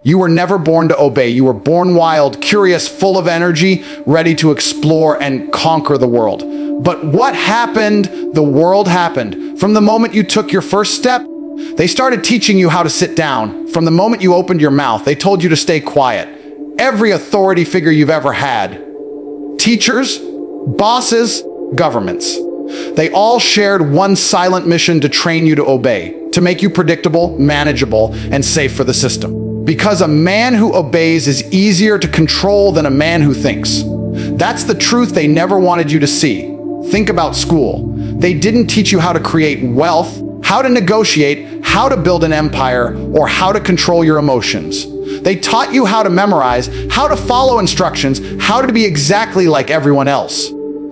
You were never born to obey. You were born wild, curious, full of energy, ready to explore and conquer the world. But what happened? The world happened. From the moment you took your first step, they started teaching you how to sit down. From the moment you opened your mouth, they told you to stay quiet. Every authority figure you've ever had, teachers, bosses, governments, they all shared one silent mission to train you to obey, to make you predictable, manageable, and safe for the system. Because a man who obeys is easier to control than a man who thinks. That's the truth they never wanted you to see. Think about school. They didn't teach you how to create wealth, how to negotiate, how to build an empire, or how to control your emotions. They taught you how to memorize, how to follow instructions, how to be exactly like everyone else.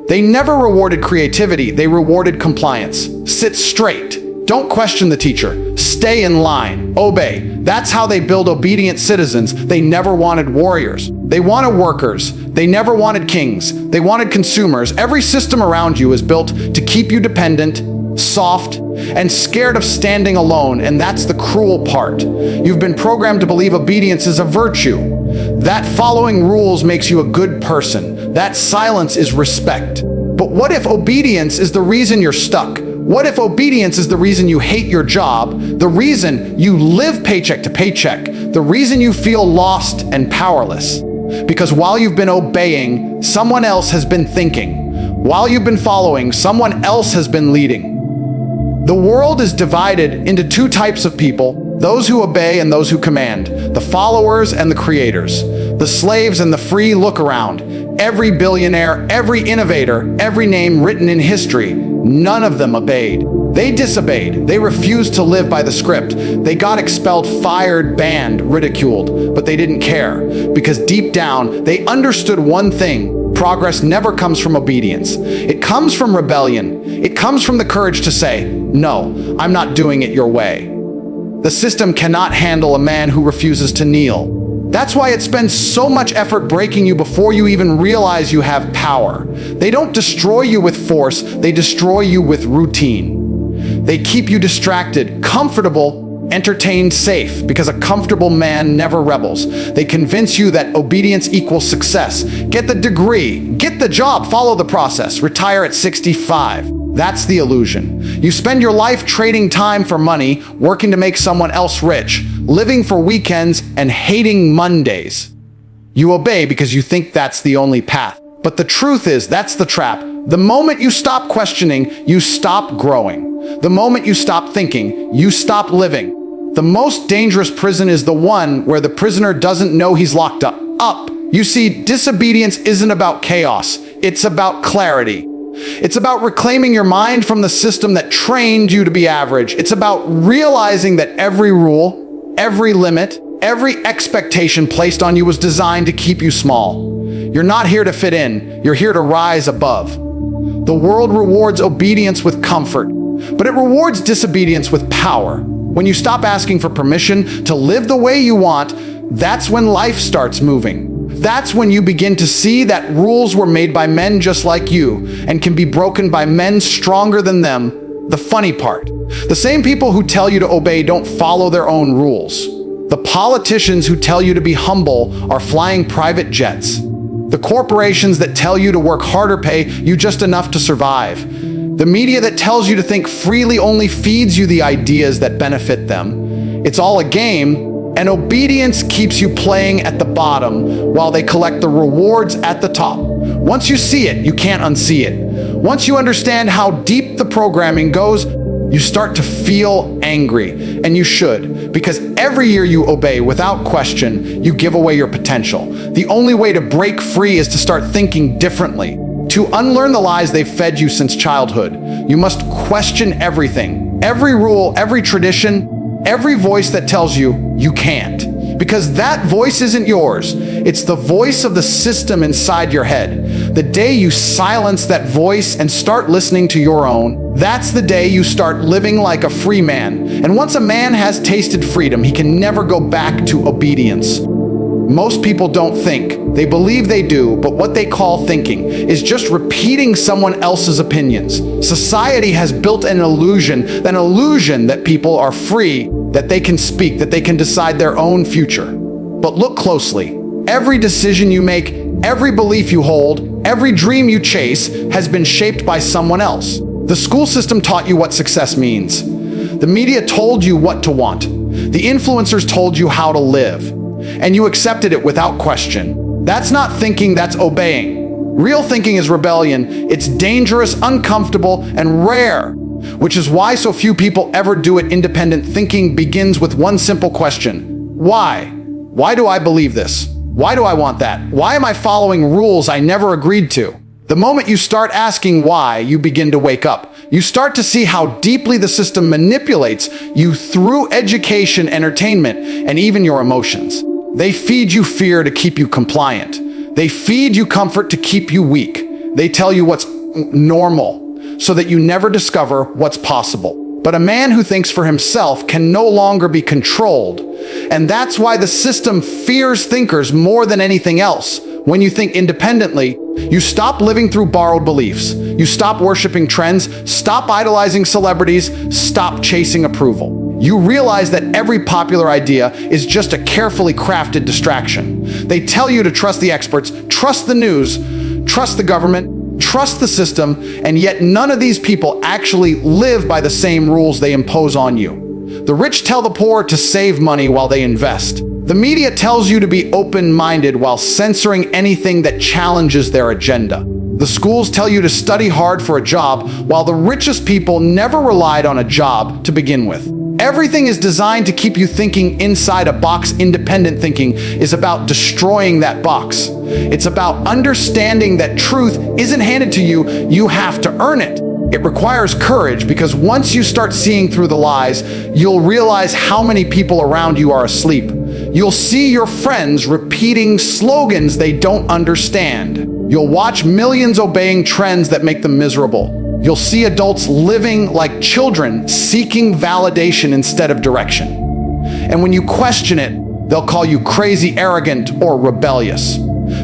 They never rewarded creativity, they rewarded compliance. Sit straight. Don't question the teacher. Stay in line. Obey. That's how they build obedient citizens. They never wanted warriors. They wanted workers. They never wanted kings. They wanted consumers. Every system around you is built to keep you dependent, soft, and scared of standing alone, and that's the cruel part. You've been programmed to believe obedience is a virtue. That following rules makes you a good person. That silence is respect. But what if obedience is the reason you're stuck? What if obedience is the reason you hate your job, the reason you live paycheck to paycheck, the reason you feel lost and powerless? Because while you've been obeying, someone else has been thinking. While you've been following, someone else has been leading. The world is divided into two types of people, those who obey and those who command, the followers and the creators, the slaves and the free look around. Every billionaire, every innovator, every name written in history, none of them obeyed. They disobeyed. They refused to live by the script. They got expelled, fired, banned, ridiculed, but they didn't care because deep down, they understood one thing. Progress never comes from obedience. It comes from rebellion. It comes from the courage to say, no, I'm not doing it your way. The system cannot handle a man who refuses to kneel. That's why it spends so much effort breaking you before you even realize you have power. They don't destroy you with force, they destroy you with routine. They keep you distracted, comfortable, entertained, safe, because a comfortable man never rebels. They convince you that obedience equals success. Get the degree, get the job, follow the process, retire at 65. That's the illusion. You spend your life trading time for money, working to make someone else rich, living for weekends, and hating Mondays. You obey because you think that's the only path. But the truth is, that's the trap. The moment you stop questioning, you stop growing. The moment you stop thinking, you stop living. The most dangerous prison is the one where the prisoner doesn't know he's locked up. You see, disobedience isn't about chaos. It's about clarity. It's about reclaiming your mind from the system that trained you to be average. It's about realizing that every rule, every limit, every expectation placed on you was designed to keep you small. You're not here to fit in. You're here to rise above. The world rewards obedience with comfort, but it rewards disobedience with power. When you stop asking for permission to live the way you want, that's when life starts moving. That's when you begin to see that rules were made by men just like you and can be broken by men stronger than them. The funny part, the same people who tell you to obey don't follow their own rules. The politicians who tell you to be humble are flying private jets. The corporations that tell you to work harder pay you just enough to survive. The media that tells you to think freely only feeds you the ideas that benefit them. It's all a game. And obedience keeps you playing at the bottom while they collect the rewards at the top. Once you see it, you can't unsee it. Once you understand how deep the programming goes, you start to feel angry. And you should, because every year you obey without question, you give away your potential. The only way to break free is to start thinking differently. To unlearn the lies they've fed you since childhood, you must question everything. Every rule, every tradition, every voice that tells you you can't. Because that voice isn't yours. It's the voice of the system inside your head. The day you silence that voice and start listening to your own, that's the day you start living like a free man. And once a man has tasted freedom, he can never go back to obedience. Most people don't think. They believe they do, but what they call thinking is just repeating someone else's opinions. Society has built an illusion that people are free, that they can speak, that they can decide their own future. But look closely. Every decision you make, every belief you hold, every dream you chase has been shaped by someone else. The school system taught you what success means. The media told you what to want. The influencers told you how to live. And you accepted it without question. That's not thinking, that's obeying. Real thinking is rebellion. It's dangerous, uncomfortable, and rare, which is why so few people ever do it. Independent thinking begins with one simple question. Why? Why do I believe this? Why do I want that? Why am I following rules I never agreed to? The moment you start asking why, you begin to wake up. You start to see how deeply the system manipulates you through education, entertainment, and even your emotions. They feed you fear to keep you compliant. They feed you comfort to keep you weak. They tell you what's normal so that you never discover what's possible. But a man who thinks for himself can no longer be controlled. And that's why the system fears thinkers more than anything else. When you think independently, you stop living through borrowed beliefs. You stop worshiping trends, stop idolizing celebrities, stop chasing approval. You realize that every popular idea is just a carefully crafted distraction. They tell you to trust the experts, trust the news, trust the government, trust the system, and yet none of these people actually live by the same rules they impose on you. The rich tell the poor to save money while they invest. The media tells you to be open-minded while censoring anything that challenges their agenda. The schools tell you to study hard for a job, while the richest people never relied on a job to begin with. Everything is designed to keep you thinking inside a box. Independent thinking is about destroying that box. It's about understanding that truth isn't handed to you, you have to earn it. It requires courage, because once you start seeing through the lies, you'll realize how many people around you are asleep. You'll see your friends repeating slogans they don't understand. You'll watch millions obeying trends that make them miserable. You'll see adults living like children, seeking validation instead of direction. And when you question it, they'll call you crazy, arrogant, or rebellious.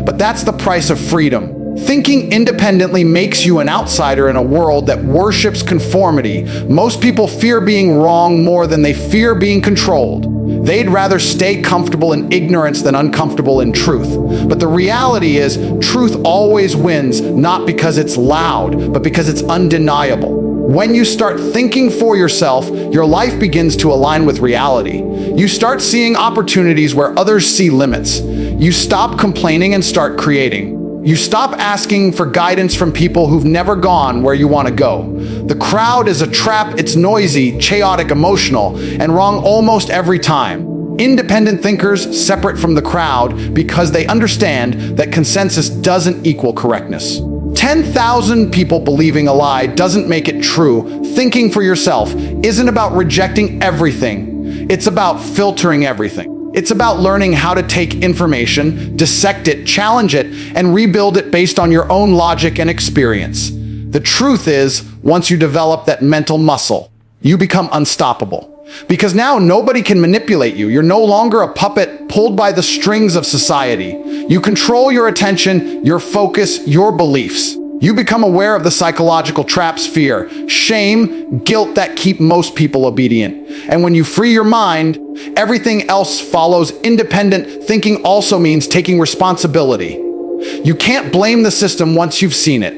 But that's the price of freedom. Thinking independently makes you an outsider in a world that worships conformity. Most people fear being wrong more than they fear being controlled. They'd rather stay comfortable in ignorance than uncomfortable in truth. But the reality is, truth always wins, not because it's loud, but because it's undeniable. When you start thinking for yourself, your life begins to align with reality. You start seeing opportunities where others see limits. You stop complaining and start creating. You stop asking for guidance from people who've never gone where you want to go. The crowd is a trap. It's noisy, chaotic, emotional, and wrong almost every time. Independent thinkers separate from the crowd because they understand that consensus doesn't equal correctness. 10,000 people believing a lie doesn't make it true. Thinking for yourself isn't about rejecting everything. It's about filtering everything. It's about learning how to take information, dissect it, challenge it, and rebuild it based on your own logic and experience. The truth is, once you develop that mental muscle, you become unstoppable. Because now nobody can manipulate you. You're no longer a puppet pulled by the strings of society. You control your attention, your focus, your beliefs. You become aware of the psychological traps, fear, shame, guilt that keep most people obedient. And when you free your mind, everything else follows. Independent thinking also means taking responsibility. You can't blame the system once you've seen it.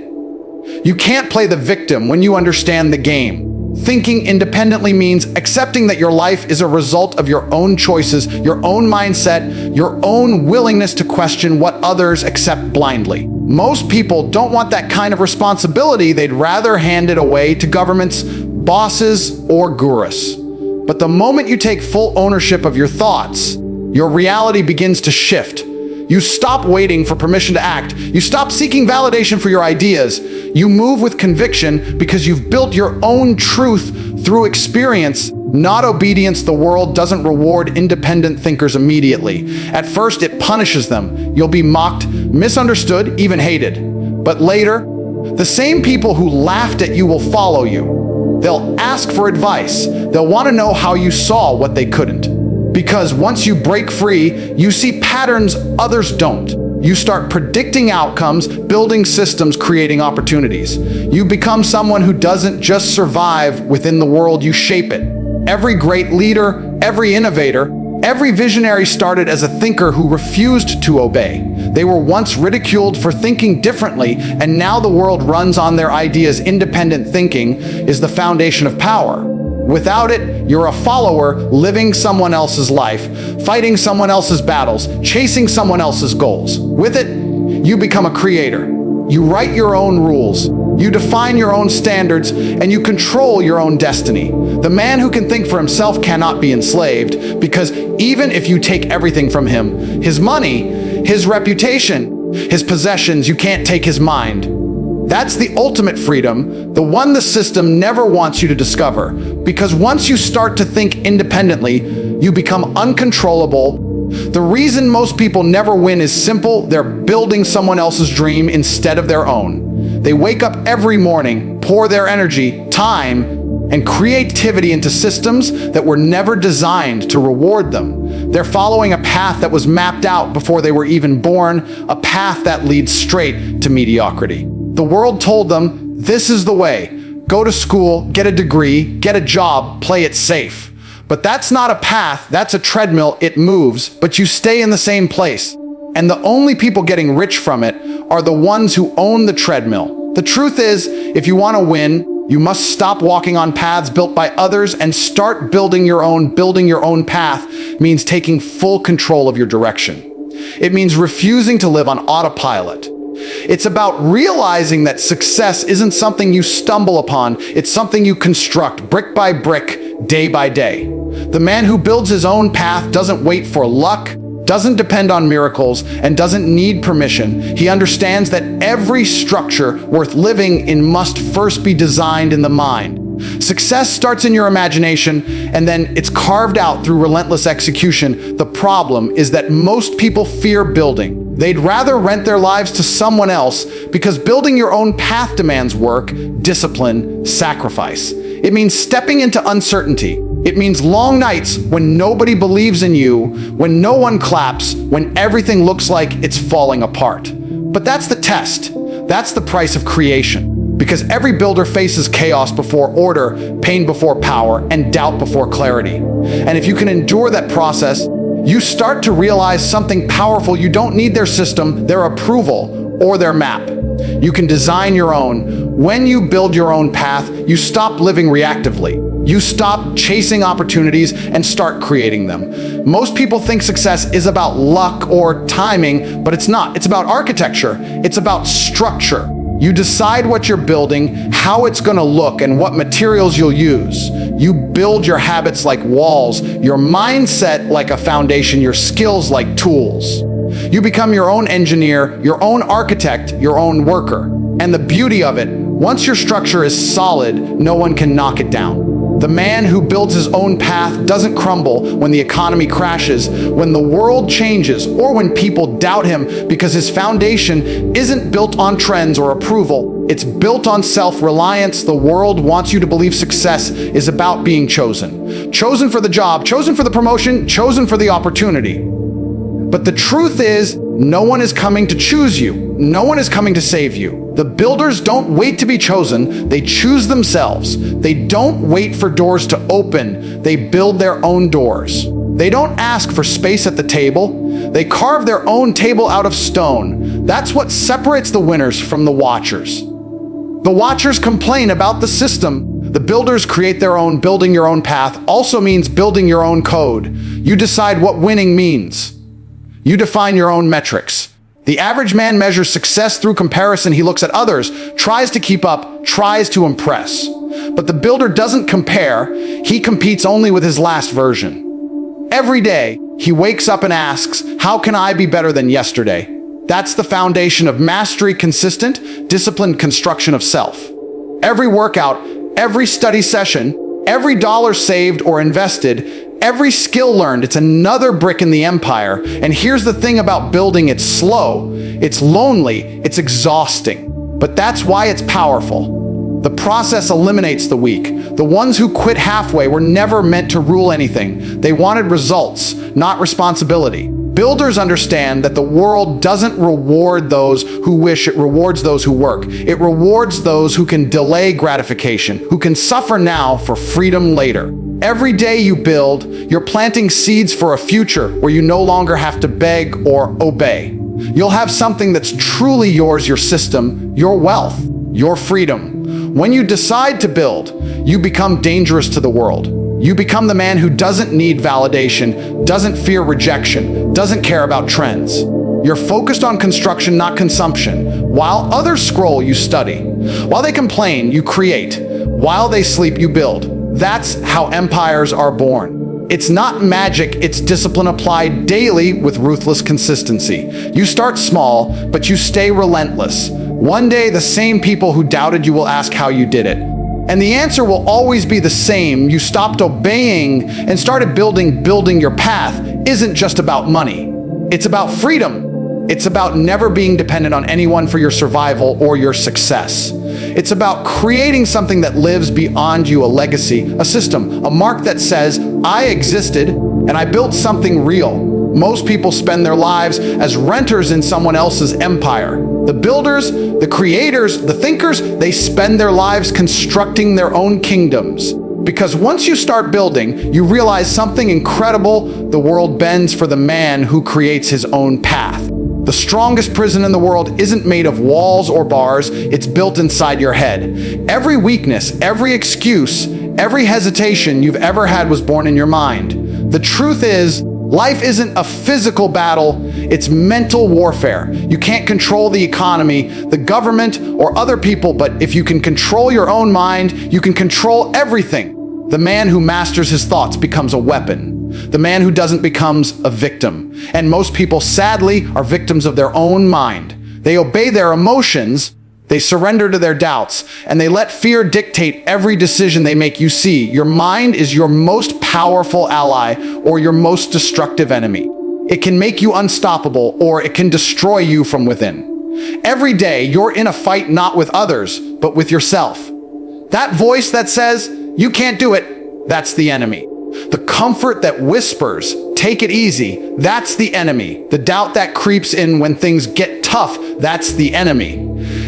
You can't play the victim when you understand the game. Thinking independently means accepting that your life is a result of your own choices, your own mindset, your own willingness to question what others accept blindly. Most people don't want that kind of responsibility. They'd rather hand it away to governments, bosses, or gurus. But the moment you take full ownership of your thoughts, your reality begins to shift. You stop waiting for permission to act. You stop seeking validation for your ideas. You move with conviction because you've built your own truth through experience, not obedience. The world doesn't reward independent thinkers immediately. At first, it punishes them. You'll be mocked, misunderstood, even hated. But later, the same people who laughed at you will follow you. They'll ask for advice. They'll want to know how you saw what they couldn't. Because once you break free, you see patterns others don't. You start predicting outcomes, building systems, creating opportunities. You become someone who doesn't just survive within the world, you shape it. Every great leader, every innovator, Every visionary started as a thinker who refused to obey. They were once ridiculed for thinking differently, and now the world runs on their ideas. Independent thinking is the foundation of power. Without it, you're a follower living someone else's life, fighting someone else's battles, chasing someone else's goals. With it, you become a creator. You write your own rules, you define your own standards, and you control your own destiny. The man who can think for himself cannot be enslaved, because even if you take everything from him, his money, his reputation, his possessions, you can't take his mind. That's the ultimate freedom, the one the system never wants you to discover. Because once you start to think independently, you become uncontrollable. The reason most people never win is simple: they're building someone else's dream instead of their own. They wake up every morning, pour their energy, time, and creativity into systems that were never designed to reward them. They're following a path that was mapped out before they were even born, a path that leads straight to mediocrity. The world told them, this is the way. Go to school, get a degree, get a job, play it safe. But that's not a path, that's a treadmill. It moves, but you stay in the same place. And the only people getting rich from it are the ones who own the treadmill. The truth is, if you want to win, you must stop walking on paths built by others and start building your own. Building your own path means taking full control of your direction. It means refusing to live on autopilot. It's about realizing that success isn't something you stumble upon, it's something you construct brick by brick, day by day. The man who builds his own path doesn't wait for luck, doesn't depend on miracles, and doesn't need permission. He understands that every structure worth living in must first be designed in the mind. Success starts in your imagination, and then it's carved out through relentless execution. The problem is that most people fear building. They'd rather rent their lives to someone else, because building your own path demands work, discipline, sacrifice. It means stepping into uncertainty. It means long nights when nobody believes in you, when no one claps, when everything looks like it's falling apart. But that's the test. That's the price of creation. Because every builder faces chaos before order, pain before power, and doubt before clarity. And if you can endure that process, you start to realize something powerful. You don't need their system, their approval, or their map. You can design your own. When you build your own path, you stop living reactively. You stop chasing opportunities and start creating them. Most people think success is about luck or timing, but it's not. It's about architecture. It's about structure. You decide what you're building, how it's going to look, and what materials you'll use. You build your habits like walls, your mindset like a foundation, your skills like tools. You become your own engineer, your own architect, your own worker. And the beauty of it, once your structure is solid, no one can knock it down. The man who builds his own path doesn't crumble when the economy crashes, when the world changes, or when people doubt him, because his foundation isn't built on trends or approval. It's built on self-reliance. The world wants you to believe success is about being chosen. Chosen for the job, chosen for the promotion, chosen for the opportunity. But the truth is, no one is coming to choose you. No one is coming to save you. The builders don't wait to be chosen, they choose themselves. They don't wait for doors to open, they build their own doors. They don't ask for space at the table, they carve their own table out of stone. That's what separates the winners from the watchers. The watchers complain about the system. The builders create their own. Building your own path also means building your own code. You decide what winning means. You define your own metrics. The average man measures success through comparison. He looks at others, tries to keep up, tries to impress. But the builder doesn't compare. He competes only with his last version. Every day, he wakes up and asks, how can I be better than yesterday? That's the foundation of mastery, consistent, disciplined construction of self. Every workout, every study session, every dollar saved or invested, every skill learned, it's another brick in the empire. And here's the thing about building, it's slow, it's lonely, it's exhausting. But that's why it's powerful. The process eliminates the weak. The ones who quit halfway were never meant to rule anything. They wanted results, not responsibility. Builders understand that the world doesn't reward those who wish, it rewards those who work. It rewards those who can delay gratification, who can suffer now for freedom later. Every day you build, you're planting seeds for a future where you no longer have to beg or obey. You'll have something that's truly yours, your system, your wealth, your freedom. When you decide to build, you become dangerous to the world. You become the man who doesn't need validation, doesn't fear rejection, doesn't care about trends. You're focused on construction, not consumption. While others scroll, you study. While they complain, you create. While they sleep, you build. That's how empires are born. It's not magic, it's discipline applied daily with ruthless consistency. You start small, but you stay relentless. One day, the same people who doubted you will ask how you did it. And the answer will always be the same. You stopped obeying and started building. Building your path isn't just about money. It's about freedom. It's about never being dependent on anyone for your survival or your success. It's about creating something that lives beyond you, a legacy, a system, a mark that says, I existed and I built something real. Most people spend their lives as renters in someone else's empire. The builders, the creators, the thinkers, they spend their lives constructing their own kingdoms. Because once you start building, you realize something incredible. The world bends for the man who creates his own path. The strongest prison in the world isn't made of walls or bars, it's built inside your head. Every weakness, every excuse, every hesitation you've ever had was born in your mind. The truth is, life isn't a physical battle, it's mental warfare. You can't control the economy, the government, or other people, but if you can control your own mind, you can control everything. The man who masters his thoughts becomes a weapon. The man who doesn't becomes a victim. And most people, sadly, are victims of their own mind. They obey their emotions, they surrender to their doubts, and they let fear dictate every decision they make. You see, your mind is your most powerful ally or your most destructive enemy. It can make you unstoppable or it can destroy you from within. Every day, you're in a fight not with others, but with yourself. That voice that says, you can't do it, that's the enemy. The comfort that whispers, take it easy, that's the enemy. The doubt that creeps in when things get tough, that's the enemy.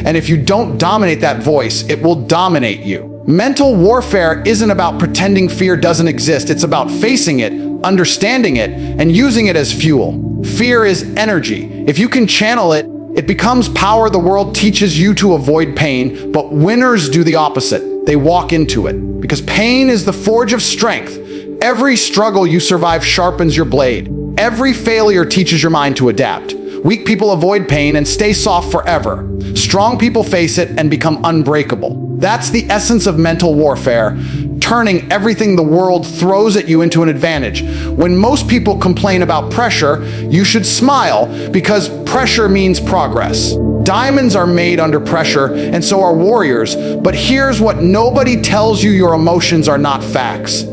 And if you don't dominate that voice, it will dominate you. Mental warfare isn't about pretending fear doesn't exist. It's about facing it, understanding it, and using it as fuel. Fear is energy. If you can channel it, it becomes power. The world teaches you to avoid pain, but winners do the opposite. They walk into it. Because pain is the forge of strength. Every struggle you survive sharpens your blade. Every failure teaches your mind to adapt. Weak people avoid pain and stay soft forever. Strong people face it and become unbreakable. That's the essence of mental warfare, turning everything the world throws at you into an advantage. When most people complain about pressure, you should smile because pressure means progress. Diamonds are made under pressure, and so are warriors. But here's what nobody tells you: your emotions are not facts.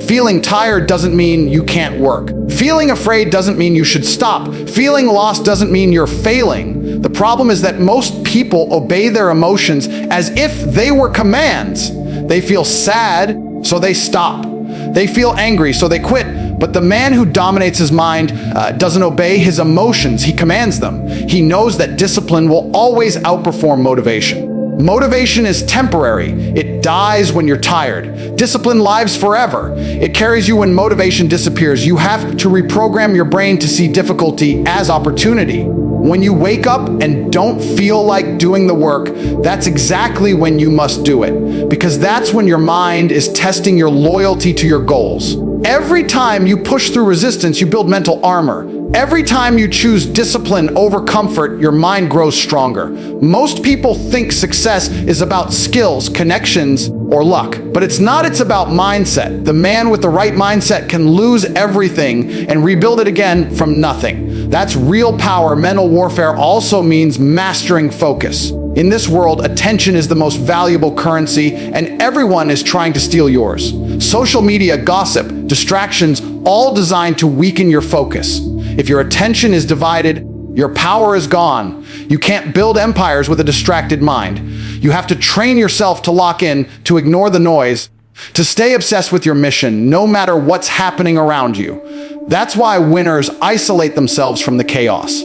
Feeling tired doesn't mean you can't work. Feeling afraid doesn't mean you should stop. Feeling lost doesn't mean you're failing. The problem is that most people obey their emotions as if they were commands. They feel sad, so they stop. They feel angry, so they quit. But the man who dominates his mind doesn't obey his emotions, he commands them. He knows that discipline will always outperform motivation. Motivation is temporary. It dies when you're tired. Discipline lives forever. It carries you when motivation disappears. You have to reprogram your brain to see difficulty as opportunity. When you wake up and don't feel like doing the work, that's exactly when you must do it. Because that's when your mind is testing your loyalty to your goals. Every time you push through resistance, you build mental armor. Every time you choose discipline over comfort, your mind grows stronger. Most people think success is about skills, connections, or luck. But it's not, it's about mindset. The man with the right mindset can lose everything and rebuild it again from nothing. That's real power. Mental warfare also means mastering focus. In this world, attention is the most valuable currency, and everyone is trying to steal yours. Social media, gossip, distractions, all designed to weaken your focus. If your attention is divided, your power is gone. You can't build empires with a distracted mind. You have to train yourself to lock in, to ignore the noise, to stay obsessed with your mission, no matter what's happening around you. That's why winners isolate themselves from the chaos.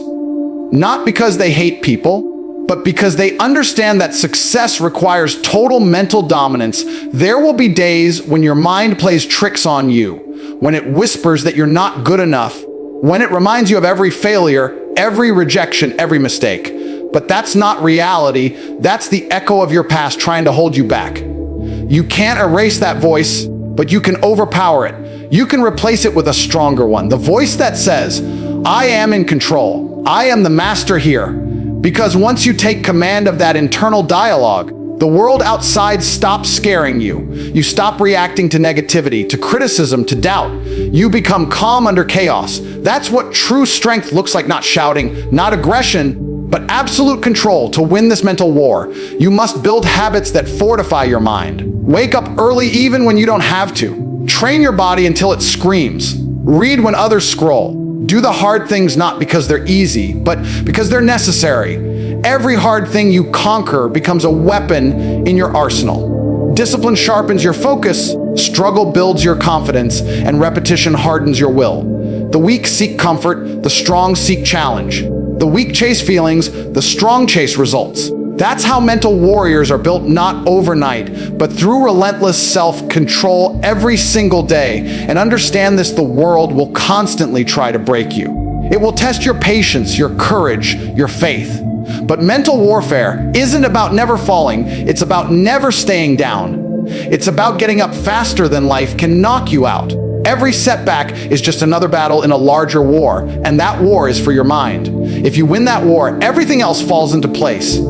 Not because they hate people, but because they understand that success requires total mental dominance. There will be days when your mind plays tricks on you, when it whispers that you're not good enough, when it reminds you of every failure, every rejection, every mistake. But that's not reality. That's the echo of your past trying to hold you back. You can't erase that voice, but you can overpower it. You can replace it with a stronger one. The voice that says, I am in control. I am the master here. Because once you take command of that internal dialogue, the world outside stops scaring you. You stop reacting to negativity, to criticism, to doubt. You become calm under chaos. That's what true strength looks like. Not shouting, not aggression, but absolute control. To win this mental war, you must build habits that fortify your mind. Wake up early even when you don't have to. Train your body until it screams. Read when others scroll. Do the hard things not because they're easy, but because they're necessary. Every hard thing you conquer becomes a weapon in your arsenal. Discipline sharpens your focus, struggle builds your confidence, and repetition hardens your will. The weak seek comfort, the strong seek challenge. The weak chase feelings, the strong chase results. That's how mental warriors are built, not overnight, but through relentless self-control every single day. And understand this, the world will constantly try to break you. It will test your patience, your courage, your faith. But mental warfare isn't about never falling, it's about never staying down. It's about getting up faster than life can knock you out. Every setback is just another battle in a larger war, and that war is for your mind. If you win that war, everything else falls into place.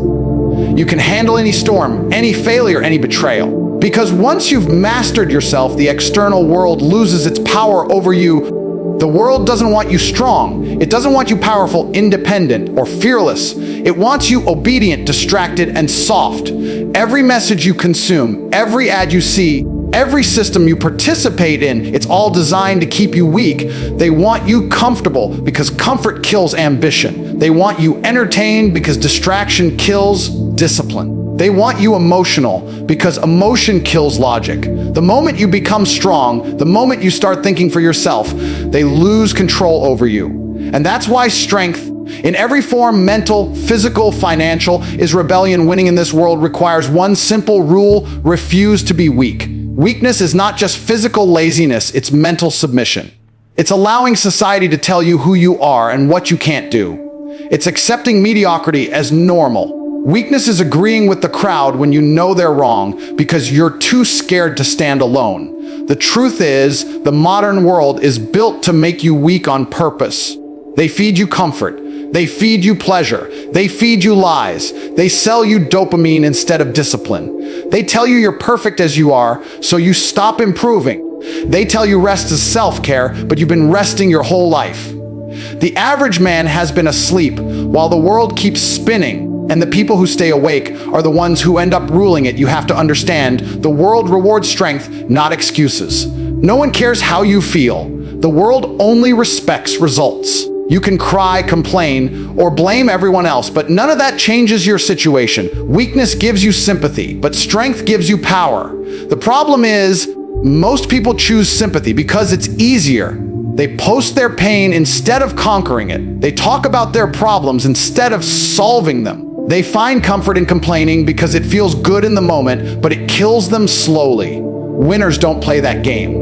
You can handle any storm, any failure, any betrayal. Because once you've mastered yourself, the external world loses its power over you. The world doesn't want you strong. It doesn't want you powerful, independent, or fearless. It wants you obedient, distracted, and soft. Every message you consume, every ad you see, every system you participate in, it's all designed to keep you weak. They want you comfortable because comfort kills ambition. They want you entertained because distraction kills discipline. They want you emotional because emotion kills logic. The moment you become strong, the moment you start thinking for yourself, they lose control over you. And that's why strength, in every form, mental, physical, financial, is rebellion. Winning in this world requires one simple rule: refuse to be weak. Weakness is not just physical laziness, it's mental submission. It's allowing society to tell you who you are and what you can't do. It's accepting mediocrity as normal. Weakness is agreeing with the crowd when you know they're wrong because you're too scared to stand alone. The truth is, the modern world is built to make you weak on purpose. They feed you comfort. They feed you pleasure. They feed you lies. They sell you dopamine instead of discipline. They tell you you're perfect as you are, so you stop improving. They tell you rest is self-care, but you've been resting your whole life. The average man has been asleep while the world keeps spinning, and the people who stay awake are the ones who end up ruling it. You have to understand, the world rewards strength, not excuses. No one cares how you feel. The world only respects results. You can cry, complain, or blame everyone else, but none of that changes your situation. Weakness gives you sympathy, but strength gives you power. The problem is, most people choose sympathy because it's easier. They post their pain instead of conquering it. They talk about their problems instead of solving them. They find comfort in complaining because it feels good in the moment, but it kills them slowly. Winners don't play that game.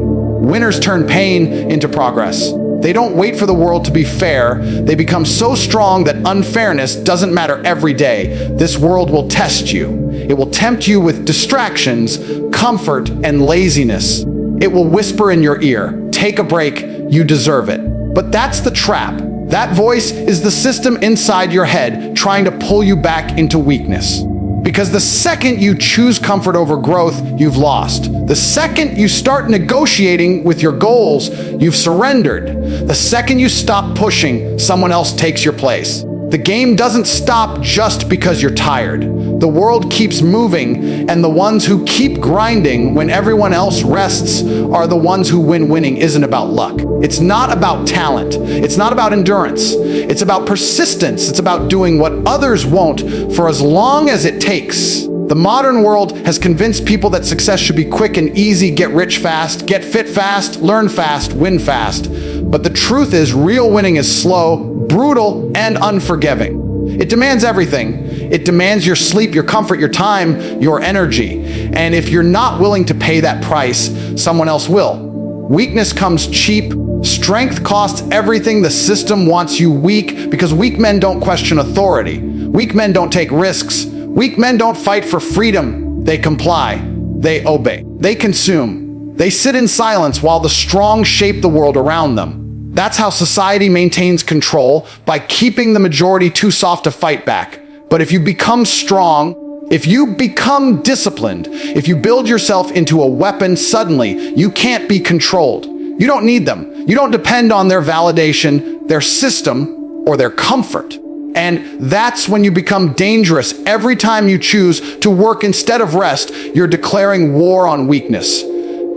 Winners turn pain into progress. They don't wait for the world to be fair. They become so strong that unfairness doesn't matter every day. This world will test you. It will tempt you with distractions, comfort, and laziness. It will whisper in your ear, "Take a break, you deserve it." But that's the trap. That voice is the system inside your head trying to pull you back into weakness. Because the second you choose comfort over growth, you've lost. The second you start negotiating with your goals, you've surrendered. The second you stop pushing, someone else takes your place. The game doesn't stop just because you're tired. The world keeps moving, and the ones who keep grinding when everyone else rests are the ones who win. Winning isn't about luck. It's not about talent. It's not about endurance. It's about persistence. It's about doing what others won't for as long as it takes. The modern world has convinced people that success should be quick and easy: get rich fast, get fit fast, learn fast, win fast. But the truth is, real winning is slow, brutal, and unforgiving. It demands everything. It demands your sleep, your comfort, your time, your energy. And if you're not willing to pay that price, someone else will. Weakness comes cheap. Strength costs everything. The system wants you weak because weak men don't question authority. Weak men don't take risks. Weak men don't fight for freedom. They comply. They obey. They consume. They sit in silence while the strong shape the world around them. That's how society maintains control, by keeping the majority too soft to fight back. But if you become strong, if you become disciplined, if you build yourself into a weapon, suddenly you can't be controlled. You don't need them. You don't depend on their validation, their system, or their comfort. And that's when you become dangerous. Every time you choose to work instead of rest, you're declaring war on weakness.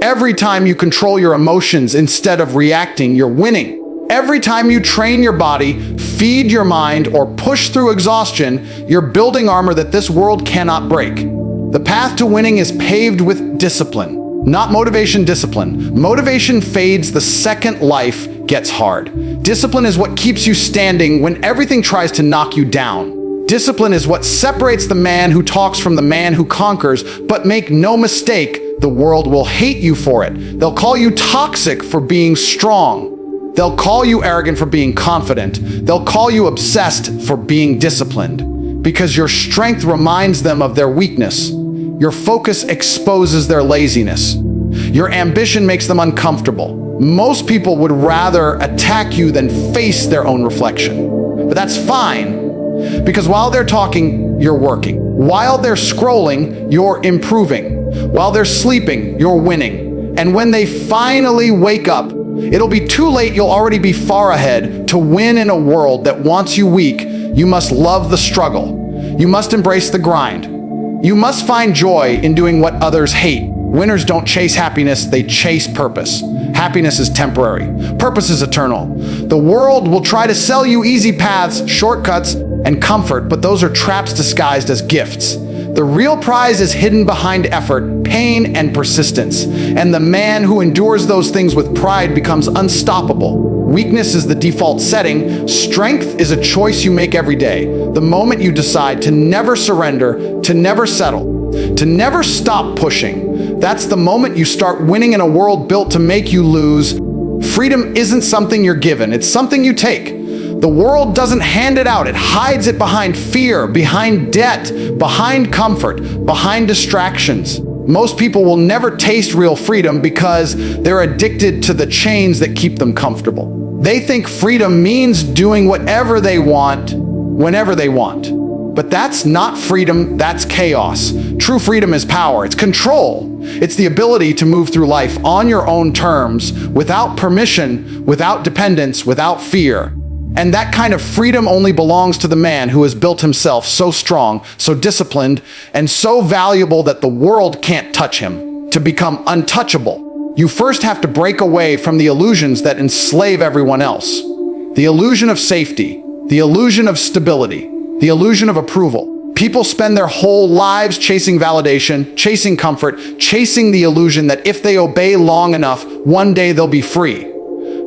Every time you control your emotions instead of reacting, you're winning. Every time you train your body, feed your mind, or push through exhaustion, you're building armor that this world cannot break. The path to winning is paved with discipline, not motivation. Discipline. Motivation fades the second life gets hard. Discipline is what keeps you standing when everything tries to knock you down. Discipline is what separates the man who talks from the man who conquers, but make no mistake, the world will hate you for it. They'll call you toxic for being strong. They'll call you arrogant for being confident. They'll call you obsessed for being disciplined, because your strength reminds them of their weakness. Your focus exposes their laziness. Your ambition makes them uncomfortable. Most people would rather attack you than face their own reflection. But that's fine, because while they're talking, you're working. While they're scrolling, you're improving. While they're sleeping, you're winning. And when they finally wake up, it'll be too late. You'll already be far ahead. To win in a world that wants you weak, you must love the struggle. You must embrace the grind. You must find joy in doing what others hate. Winners don't chase happiness, they chase purpose. Happiness is temporary. Purpose is eternal. The world will try to sell you easy paths, shortcuts, and comfort, but those are traps disguised as gifts. The real prize is hidden behind effort, pain, and persistence. And the man who endures those things with pride becomes unstoppable. Weakness is the default setting. Strength is a choice you make every day. The moment you decide to never surrender, to never settle, to never stop pushing, that's the moment you start winning in a world built to make you lose. Freedom isn't something you're given, it's something you take. The world doesn't hand it out. It hides it behind fear, behind debt, behind comfort, behind distractions. Most people will never taste real freedom because they're addicted to the chains that keep them comfortable. They think freedom means doing whatever they want, whenever they want. But that's not freedom, that's chaos. True freedom is power, it's control. It's the ability to move through life on your own terms, without permission, without dependence, without fear. And that kind of freedom only belongs to the man who has built himself so strong, so disciplined, and so valuable that the world can't touch him. To become untouchable, you first have to break away from the illusions that enslave everyone else. The illusion of safety, the illusion of stability, the illusion of approval. People spend their whole lives chasing validation, chasing comfort, chasing the illusion that if they obey long enough, one day they'll be free.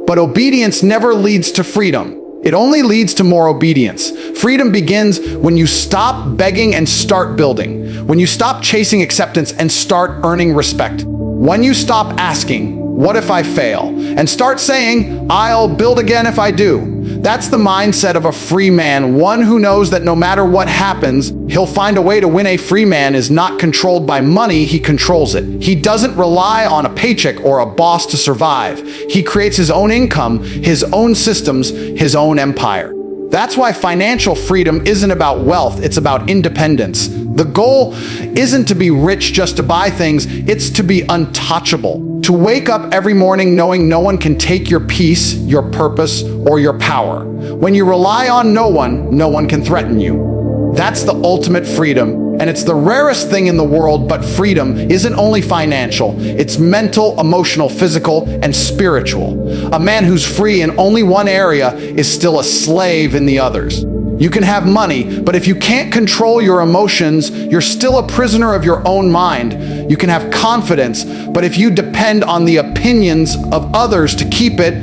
But obedience never leads to freedom. It only leads to more obedience. Freedom begins when you stop begging and start building. When you stop chasing acceptance and start earning respect. When you stop asking, what if I fail? And start saying, I'll build again if I do. That's the mindset of a free man, one who knows that no matter what happens, he'll find a way to win. A free man is not controlled by money, he controls it. He doesn't rely on a paycheck or a boss to survive. He creates his own income, his own systems, his own empire. That's why financial freedom isn't about wealth, it's about independence. The goal isn't to be rich just to buy things, it's to be untouchable. To wake up every morning knowing no one can take your peace, your purpose, or your power. When you rely on no one can threaten you. That's the ultimate freedom, and it's the rarest thing in the world. But freedom isn't only financial, it's mental, emotional, physical, and spiritual. A man who's free in only one area is still a slave in the others. You can have money, but if you can't control your emotions, you're still a prisoner of your own mind. You can have confidence, but if you depend on the opinions of others to keep it,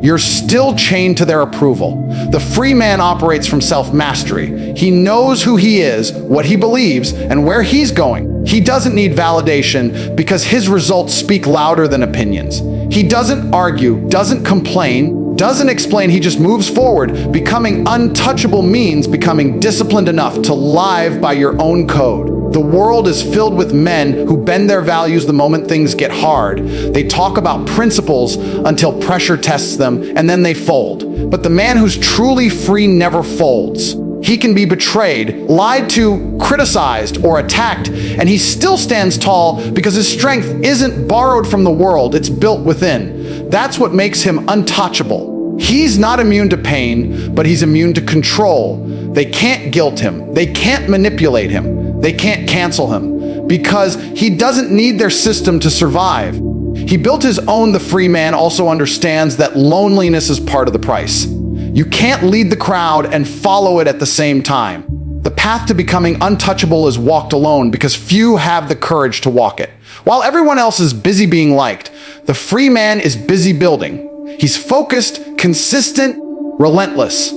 you're still chained to their approval. The free man operates from self-mastery. He knows who he is, what he believes, and where he's going. He doesn't need validation because his results speak louder than opinions. He doesn't argue, doesn't complain, doesn't explain, he just moves forward. Becoming untouchable means becoming disciplined enough to live by your own code. The world is filled with men who bend their values the moment things get hard. They talk about principles until pressure tests them, and then they fold. But the man who's truly free never folds. He can be betrayed, lied to, criticized, or attacked, and he still stands tall because his strength isn't borrowed from the world, it's built within. That's what makes him untouchable. He's not immune to pain, but he's immune to control. They can't guilt him. They can't manipulate him. They can't cancel him because he doesn't need their system to survive. He built his own. The free man also understands that loneliness is part of the price. You can't lead the crowd and follow it at the same time. The path to becoming untouchable is walked alone because few have the courage to walk it. While everyone else is busy being liked, the free man is busy building. He's focused, consistent, relentless.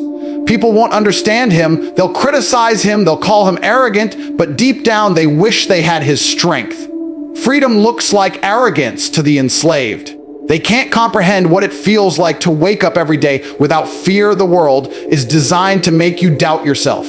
People won't understand him, they'll criticize him, they'll call him arrogant, but deep down they wish they had his strength. Freedom looks like arrogance to the enslaved. They can't comprehend what it feels like to wake up every day without fear. The world is designed to make you doubt yourself.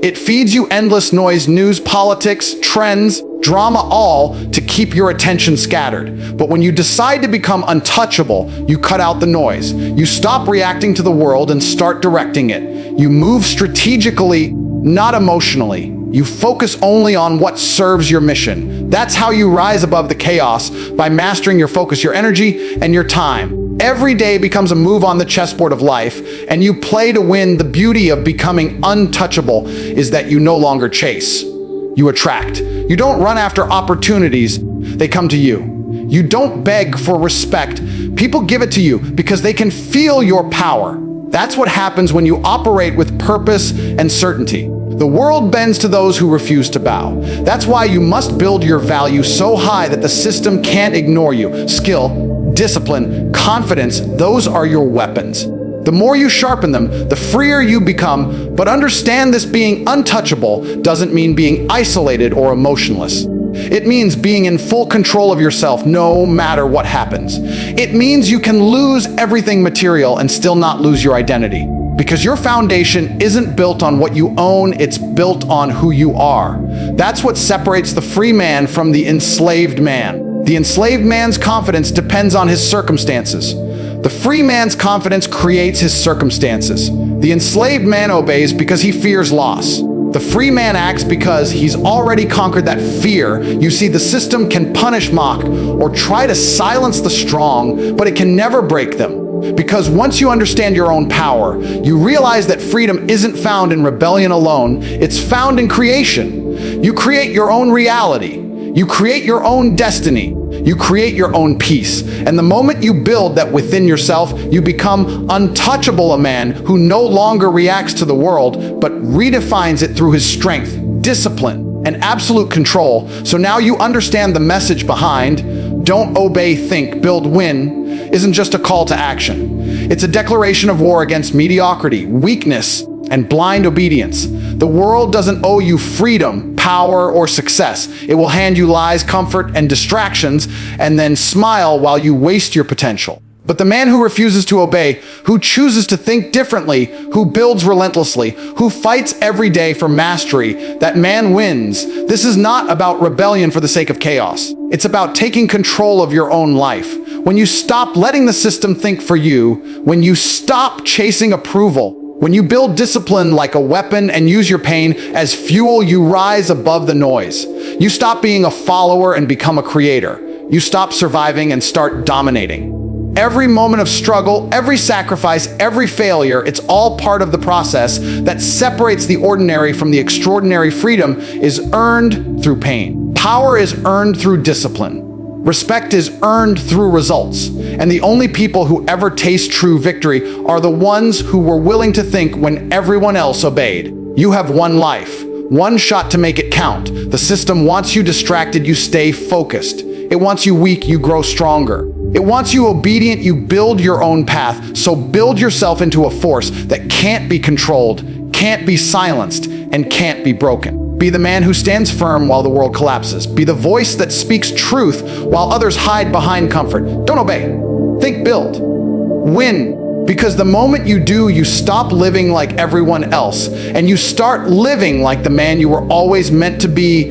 It feeds you endless noise, news, politics, trends, drama, all to keep your attention scattered. But when you decide to become untouchable, you cut out the noise. You stop reacting to the world and start directing it. You move strategically, not emotionally. You focus only on what serves your mission. That's how you rise above the chaos, by mastering your focus, your energy, and your time. Every day becomes a move on the chessboard of life, and you play to win. The beauty of becoming untouchable is that you no longer chase. You attract. You don't run after opportunities, they come to you. You don't beg for respect. People give it to you because they can feel your power. That's what happens when you operate with purpose and certainty. The world bends to those who refuse to bow. That's why you must build your value so high that the system can't ignore you. Skill, discipline, confidence, those are your weapons. The more you sharpen them, the freer you become. But understand this: being untouchable doesn't mean being isolated or emotionless. It means being in full control of yourself no matter what happens. It means you can lose everything material and still not lose your identity. Because your foundation isn't built on what you own, it's built on who you are. That's what separates the free man from the enslaved man. The enslaved man's confidence depends on his circumstances. The free man's confidence creates his circumstances. The enslaved man obeys because he fears loss. The free man acts because he's already conquered that fear. You see, the system can punish, mock, or try to silence the strong, but it can never break them. Because once you understand your own power, you realize that freedom isn't found in rebellion alone, it's found in creation. You create your own reality. You create your own destiny. You create your own peace. And the moment you build that within yourself, you become untouchable, a man who no longer reacts to the world, but redefines it through his strength, discipline, and absolute control. So now you understand the message behind "don't obey, think, build, win" isn't just a call to action. It's a declaration of war against mediocrity, weakness, and blind obedience. The world doesn't owe you freedom, power, or success. It will hand you lies, comfort, and distractions, and then smile while you waste your potential. But the man who refuses to obey, who chooses to think differently, who builds relentlessly, who fights every day for mastery, that man wins. This is not about rebellion for the sake of chaos. It's about taking control of your own life. When you stop letting the system think for you, when you stop chasing approval, when you build discipline like a weapon and use your pain as fuel, you rise above the noise. You stop being a follower and become a creator. You stop surviving and start dominating. Every moment of struggle, every sacrifice, every failure, it's all part of the process that separates the ordinary from the extraordinary. Freedom is earned through pain. Power is earned through discipline. Respect is earned through results. And the only people who ever taste true victory are the ones who were willing to think when everyone else obeyed. You have one life, one shot to make it count. The system wants you distracted, you stay focused. It wants you weak, you grow stronger. It wants you obedient. You build your own path. So build yourself into a force that can't be controlled, can't be silenced, and can't be broken. Be the man who stands firm while the world collapses. Be the voice that speaks truth while others hide behind comfort. Don't obey. Think, build. Win. Because the moment you do, you stop living like everyone else, and you start living like the man you were always meant to be.